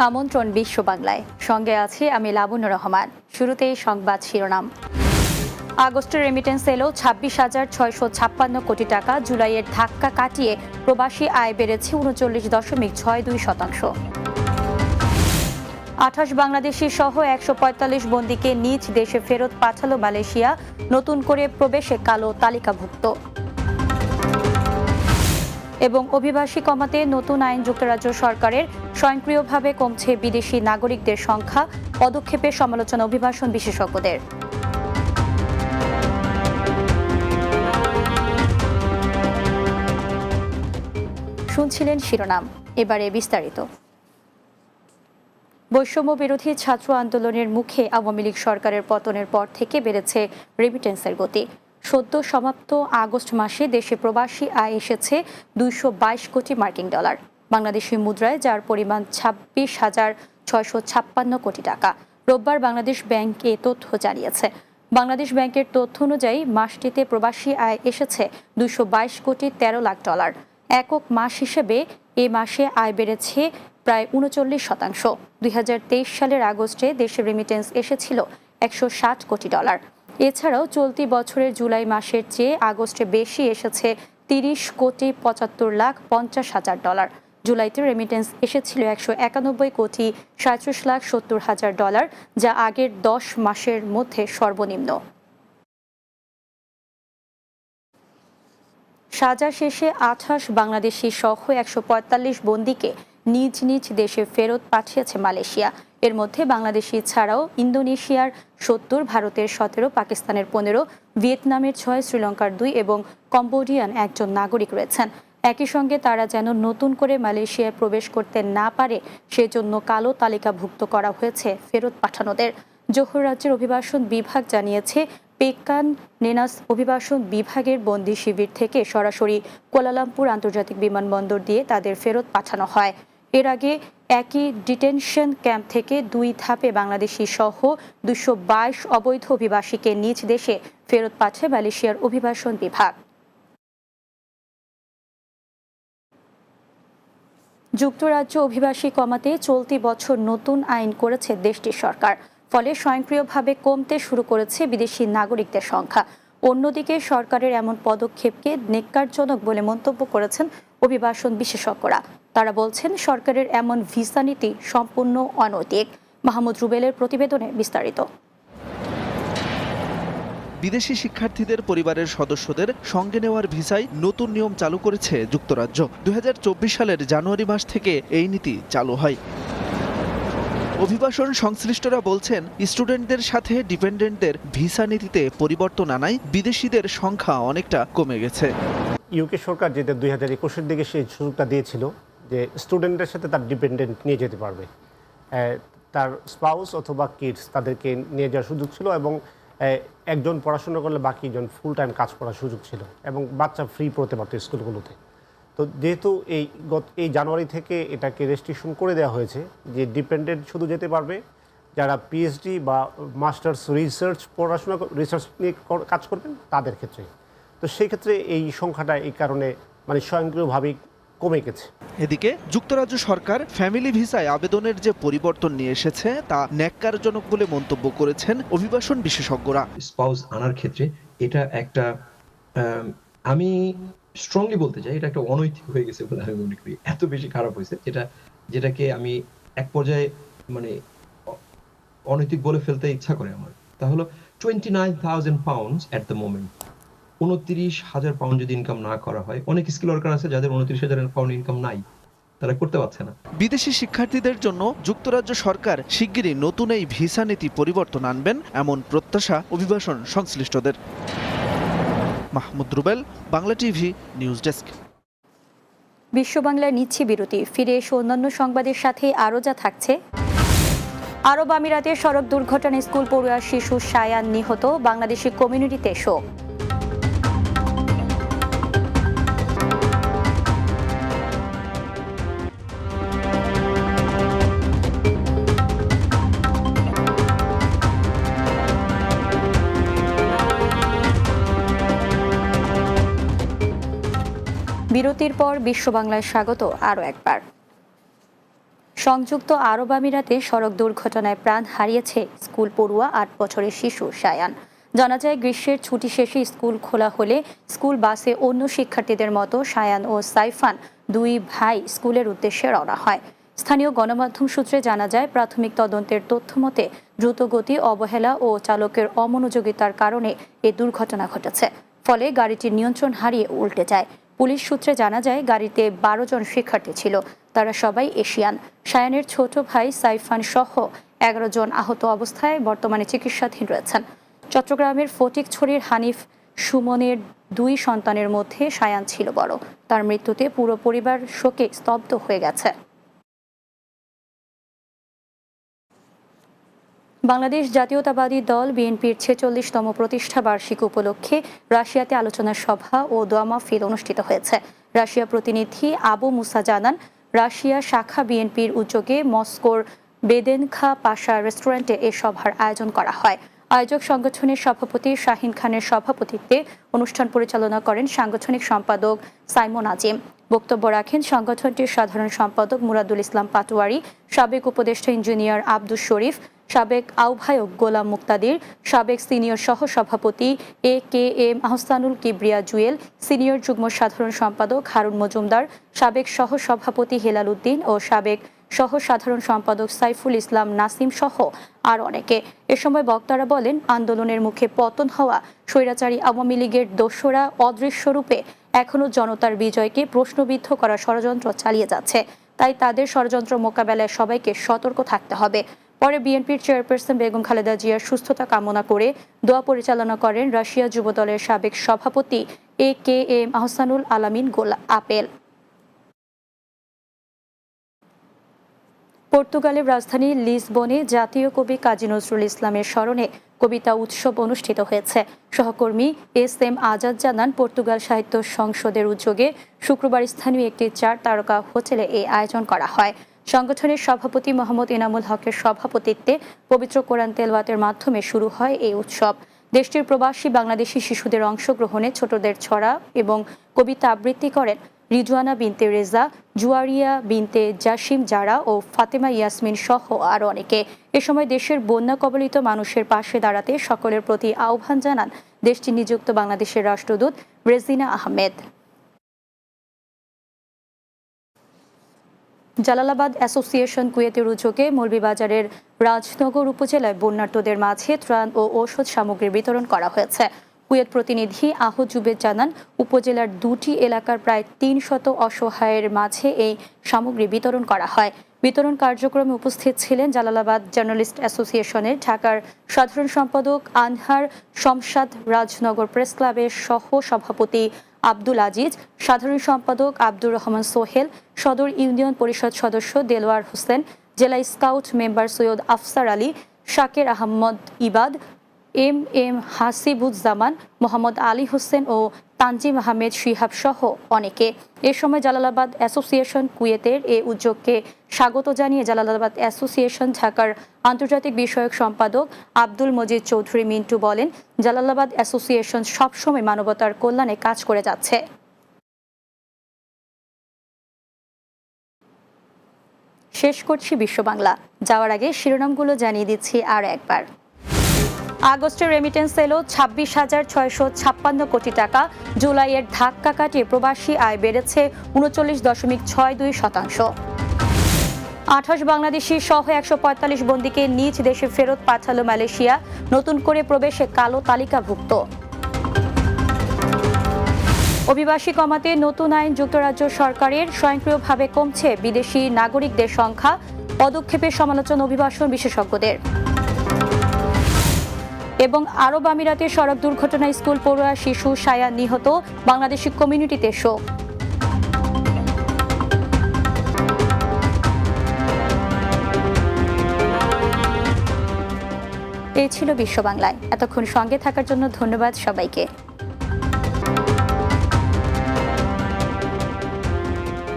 আমন্ত্রণ বিশ্ব বাংলায়, সঙ্গে আছি আমি লাবণ্য রহমান। শুরুতেই সংবাদ শিরোনাম। আগস্টের রেমিটেন্স এলো 26,656 কোটি টাকা। জুলাইয়ের ধাক্কা কাটিয়ে প্রবাসী আয় বেড়েছে 39.62%। 28 বাংলাদেশি সহ 145 বন্দীকে নিজ দেশে ফেরত পাঠালো মালয়েশিয়া। নতুন করে প্রবেশে কালো তালিকাভুক্ত। এবং অভিবাসী কমাতে নতুন আইন। যুক্তরাজ্য সরকারের স্বয়ংক্রিয়ভাবে কমছে বিদেশি নাগরিকদের সংখ্যা। পদক্ষেপের সমালোচনা অভিবাসন বিশেষজ্ঞদের। শুনছিলেন শিরোনাম, এবারে বিস্তারিত। বৈষম্য বিরোধী ছাত্র আন্দোলনের মুখে আওয়ামী লীগ সরকারের পতনের পর থেকে বেড়েছে রেমিটেন্সের গতি। সদ্য সমাপ্ত আগস্ট মাসে দেশে প্রবাসী আয় এসেছে 222 কোটি মার্কিন ডলার বাংলাদেশি মুদ্রায়, যার পরিমাণ 26,656 কোটি টাকা। রোববার বাংলাদেশ ব্যাংক এ তথ্য জানিয়েছে। বাংলাদেশ ব্যাংকের তথ্য অনুযায়ী মাসটিতে প্রবাসী আয় এসেছে 222 কোটি 13 লাখ ডলার। একক মাস হিসেবে এ মাসে আয় বেড়েছে প্রায় 39%। 2023 সালের আগস্টে দেশে রেমিটেন্স এসেছিল 160 কোটি ডলার। এছাড়াও চলতি বছরের জুলাই মাসের চেয়ে আগস্টে বেশি এসেছে 30 কোটি 75 লাখ 50 হাজার ডলার। জুলাইতে রেমিটেন্স এসেছিল 191 কোটি 37 লাখ 70 হাজার ডলার, যা আগের 10 মাসের মধ্যে সর্বনিম্ন। সাজা শেষে 28 বাংলাদেশি সহ 145 বন্দীকে নিজ নিজ দেশে ফেরত পাঠিয়েছে মালয়েশিয়া। এর মধ্যে বাংলাদেশি ছাড়াও ইন্দোনেশিয়ার 70, ভারতের 17, পাকিস্তানের 15, ভিয়েতনামের 6, শ্রীলঙ্কার 2 এবং কম্বোডিয়ান 1 নাগরিক রয়েছেন। একই সঙ্গে তারা যেন নতুন করে মালয়েশিয়ায় প্রবেশ করতে না পারে সেজন্য কালো তালিকাভুক্ত করা হয়েছে ফেরত পাঠানোদের। জোহর রাজ্যের অভিবাসন বিভাগ জানিয়েছে, পেকান নেনাস অভিবাসন বিভাগের বন্দী শিবির থেকে সরাসরি কুয়ালালামপুর আন্তর্জাতিক বিমানবন্দর দিয়ে তাদের ফেরত পাঠানো হয়। এর আগে একই ডিটেনশন ক্যাম্প থেকে 2 ধাপে বাংলাদেশি সহ 222 অবৈধ অভিবাসীকে নিজ দেশে ফেরত পাঠায় মালয়েশিয়ার অভিবাসন বিভাগ। যুক্তরাজ্য অভিবাসী কমাতে চলতি বছর নতুন আইন করেছে দেশটির সরকার। ফলে স্বয়ংক্রিয়ভাবে কমতে শুরু করেছে বিদেশি নাগরিকদের সংখ্যা। অন্যদিকে সরকারের এমন পদক্ষেপকে ন্যাক্কারজনক বলে মন্তব্য করেছেন অভিবাসন বিশেষজ্ঞরা। তারা বলছেন, সরকারের এমন ভিসা নীতি সম্পূর্ণ অনৈতিক। মাহমুদ রুবেলের প্রতিবেদনে বিস্তারিত। বিদেশি শিক্ষার্থীদের পরিবারের সদস্যদের সঙ্গে নেওয়ার ভিসায় নতুন নিয়ম চালু করেছে যুক্তরাজ্য। 2024 সালের জানুয়ারি মাস থেকে এই নীতি চালু হয়। অভিবাসন সংশ্লিষ্টরা বলছেন, স্টুডেন্টদের সাথে ডিপেন্ডেন্টদের ভিসা নীতিতে পরিবর্তন আনায় বিদেশিদের সংখ্যা অনেকটা কমে গেছে। ইউকে সরকার যেটা 2021-এর দিকে সেই সুযোগটা দিয়েছিল যে স্টুডেন্টদের সাথে তার ডিপেন্ডেন্ট নিয়ে যেতে পারবে, তার স্পাউস অথবা কিডস তাদেরকে নিয়ে যাওয়ার সুযোগ ছিল, এবং একজন পড়াশোনা করলে বাকিজন ফুল টাইম কাজ করার সুযোগ ছিল, এবং বাচ্চা ফ্রি পড়তে পারতো স্কুলগুলোতে। তো যেহেতু এই জানুয়ারি থেকে এটাকে রেস্ট্রিকশন করে দেওয়া হয়েছে যে ডিপেন্ডেন্ট শুধু যেতে পারবে যারা পিএইচডি বা মাস্টার্স রিসার্চ নিয়ে কাজ করবেন তাদের ক্ষেত্রে। তো সেই ক্ষেত্রে এই সংখ্যাটা এই কারণে স্বয়ংক্রিয়ভাবেই কমে গেছে। এদিকে যুক্তরাজ্য সরকার ফ্যামিলি ভিসায় আবেদনের যে পরিবর্তন নিয়ে এসেছে তা ন্যাক্কারজনক বলে মন্তব্য করেছেন অভিবাসন বিশেষজ্ঞরা। স্পাউস আনার ক্ষেত্রে এটা একটা আমি স্ট্রংলি বলতে চাই, এটা একটা অনৈতিক হয়ে গেছে বলে আমি মনে করি। এত বেশি খারাপ হয়েছে যেটাকে আমি এক পর্যায়ে অনৈতিক বলে ফেলতে ইচ্ছা করে আমার। তা হলো 29,000 pounds at the moment. 29,000 pound যদি ইনকাম না করা হয়, অনেক স্কিল ওয়ার্কার আছে যাদের 29,000 পাউন্ড ইনকাম নাই, তারা করতে পারছে না। বিদেশি শিক্ষার্থীদের জন্য যুক্তরাজ্য সরকার শিগগিরই নতুন এই ভিসা নীতি পরিবর্তন আনবেন, এমন প্রত্যাশা অভিবাসন সংশ্লিষ্টদের। Mahmud Rubel, Bangla TV, news desk. বিশ্ব বাংলার নিচ্ছি বিরতি। ফিরে এসে অন্যান্য সংবাদের সাথে আরও যা থাকছে। আরব আমিরাতে সড়ক দুর্ঘটনায় স্কুল পড়ুয়া শিশু সায়ান নিহত, বাংলাদেশি কমিউনিটিতে শোক। বিরতির পর বিশ্ব বাংলায় স্বাগত আরও একবার। সংযুক্ত আরব আমিরাতে সড়ক দুর্ঘটনায় প্রাণ হারিয়েছে স্কুল পড়ুয়া ৮ বছরের শিশু সায়ান। জানা যায়, গ্রীষ্মের ছুটি শেষে স্কুল খোলা হলে স্কুল বাসে অন্য শিক্ষার্থীদের মতো সায়ান ও সাইফান দুই ভাই স্কুলের উদ্দেশ্যে রওনা হয়। স্থানীয় গণমাধ্যম সূত্রে জানা যায়, প্রাথমিক তদন্তের তথ্য মতে দ্রুতগতি, অবহেলা ও চালকের অমনোযোগিতার কারণে এই দুর্ঘটনা ঘটেছে। ফলে গাড়িটির নিয়ন্ত্রণ হারিয়ে উল্টে যায়। পুলিশ সূত্রে জানা যায়, গাড়িতে ১২ জন শিক্ষার্থী ছিল, তারা সবাই এশিয়ান। সায়ানের ছোট ভাই সাইফান সহ ১১ জন আহত অবস্থায় বর্তমানে চিকিৎসাধীন রয়েছেন। চট্টগ্রামের ফটিকছড়ির হানিফ সুমনের ২ সন্তানের মধ্যে সায়ান ছিল বড়। তার মৃত্যুতে পুরো পরিবার শোকে স্তব্ধ হয়ে গেছে। বাংলাদেশ জাতীয়তাবাদী দল বিএনপির ৪৬তম প্রতিষ্ঠা বার্ষিকী উপলক্ষে রাশিয়াতে আলোচনা সভা ও দোয়া মাহফিল অনুষ্ঠিত হয়েছে। রাশিয়া প্রতিনিধি আবু মুসা জানান, রাশিয়া শাখা বিএনপির উদ্যোগে মস্কোর বেদেনখা পাশা রেস্টুরেন্টে এ সভার আয়োজন করা হয়। আয়োজক সংগঠনের সভাপতি শাহিন খানের সভাপতিত্বে অনুষ্ঠান পরিচালনা করেন সাংগঠনিক সম্পাদক সাইমন আজিম। বক্তব্য রাখেন সংগঠনটির সাধারণ সম্পাদক মুরাদুল ইসলাম পাটোয়ারি, সাবেক উপদেষ্টা ইঞ্জিনিয়ার আব্দুস শরীফ, সাবেক আহ্বায়ক গোলাম মুক্তাদির, সাবেক সিনিয়র সহসভাপতি AKM আহসানুল কিবরিয়া জুয়েল, সিনিয়র যুগ্ম সাধারণ সম্পাদক হারুন মজুমদার, সাবেক সহসভাপতি হেলাল উদ্দিন ও সাবেক সহ সাধারণ সম্পাদক সাইফুল ইসলাম নাসিম সহ আর অনেকে। এ সময় বক্তারা বলেন, আন্দোলনের মুখে পতন হওয়া স্বৈরাচারী আওয়ামী লীগের দোসররা অদৃশ্য রূপে এখনও জনতার বিজয়কে প্রশ্নবিদ্ধ করার ষড়যন্ত্র চালিয়ে যাচ্ছে। তাই তাদের ষড়যন্ত্র মোকাবেলায় সবাইকে সতর্ক থাকতে হবে। পরে বিএনপির চেয়ারপারসন বেগম খালেদা জিয়ার সুস্থতা কামনা করে দোয়া পরিচালনা করেন রাশিয়া যুবদলের সাবেক সভাপতি AKM আহসানুল আলামিন আপেল। পর্তুগালের রাজধানী লিসবনে জাতীয় কবি কাজী নজরুল ইসলামের স্মরণে কবিতা উৎসব অনুষ্ঠিত হয়েছে। সহকর্মী SM আজাদ জানান, পর্তুগাল সাহিত্য সংসদের উদ্যোগে শুক্রবার স্থানীয় একটি 4 তারকা হোটেলে এই আয়োজন করা হয়। সংগঠনের সভাপতি মোহাম্মদ ইনামুল হকের সভাপতিত্বে পবিত্র কোরআন তেলাওয়াতের মাধ্যমে শুরু হয় এই উৎসব। দেশটির প্রবাসী বাংলাদেশি শিশুদের অংশগ্রহণে ছোটদের ছড়া এবং কবিতা আবৃত্তি করেন রিজওয়ানা বিনতে রেজা, জুয়ারিয়া বিনতে জাসিম জারা ও ফাতেমা ইয়াসমিন সহ আরও অনেকে। এ সময় দেশের বন্যা কবলিত মানুষের পাশে দাঁড়াতে সকলের প্রতি আহ্বান জানান দেশটি নিযুক্ত বাংলাদেশের রাষ্ট্রদূত রেজিনা আহমেদ। জালালাবাদ অ্যাসোসিয়েশন কুয়েতের উদ্যোগে মৌলভীবাজারের রাজনগর উপজেলায় বন্যার্তদের মাঝে ত্রাণ ও ঔষধ সামগ্রী বিতরণ করা হয়েছে। কুয়েত প্রতিনিধি আহত জুবেদ জানান, উপজেলার 2টি এলাকার প্রায় 300 অসহায়ের মাঝে এই সামগ্রী বিতরণ করা হয়। বিতরণ কার্যক্রমে উপস্থিত ছিলেন জালালাবাদ জার্নালিস্ট অ্যাসোসিয়েশনের ঢাকার সাধারণ সম্পাদক আনহার শমশাদ, রাজনগর প্রেস ক্লাবের সহ সভাপতি আব্দুল আজিজ, সাধারণ সম্পাদক আব্দুর রহমান সোহেল, সদর ইউনিয়ন পরিষদ সদস্য দেলোয়ার হোসেন, জেলা স্কাউট মেম্বার সৈয়দ আফসার আলী, শাকের আহমদ ইবাদ, MM হাসিবুজ্জামান, মোহাম্মদ আলী হোসেন ও তানজিম আহমেদ শিহাব সহ অনেকে। এ সময় জালালাবাদ অ্যাসোসিয়েশন কুয়েতের এ উদ্যোগকে স্বাগত জানিয়ে জালালাবাদ অ্যাসোসিয়েশন ঢাকার আন্তর্জাতিক বিষয়ক সম্পাদক আব্দুল মজিদ চৌধুরী মিন্টু বলেন, জালালাবাদ অ্যাসোসিয়েশন সবসময় মানবতার কল্যাণে কাজ করে যাচ্ছে। শেষ করছি বিশ্ব বাংলা। যাওয়ার আগে শিরোনামগুলো জানিয়ে দিচ্ছি আর একবার। আগস্টের রেমিটেন্স এলো 26,656 কোটি টাকা। জুলাইয়ের ধাক্কা কাটিয়ে প্রবাসী আয় বেড়েছে 39.62%। 28 বাংলাদেশি সহ 145 বন্দীকে নিজ দেশে ফেরত পাঠালো মালয়েশিয়া। নতুন করে প্রবেশে কালো তালিকাভুক্ত। অভিবাসী কমাতে নতুন আইন যুক্তরাজ্য সরকারের, স্বয়ংক্রিয়ভাবে কমছে বিদেশি নাগরিকদের সংখ্যা। পদক্ষেপের সমালোচনা অভিবাসন বিশেষজ্ঞদের। এবং আরব আমিরাতে সড়ক দুর্ঘটনায় স্কুল পড়ুয়া শিশু সায়ান নিহত, বাংলাদেশি কমিউনিটিতে শোক। এই ছিল বিশ্ব বাংলায়। এতক্ষণ সঙ্গে থাকার জন্য ধন্যবাদ সবাইকে।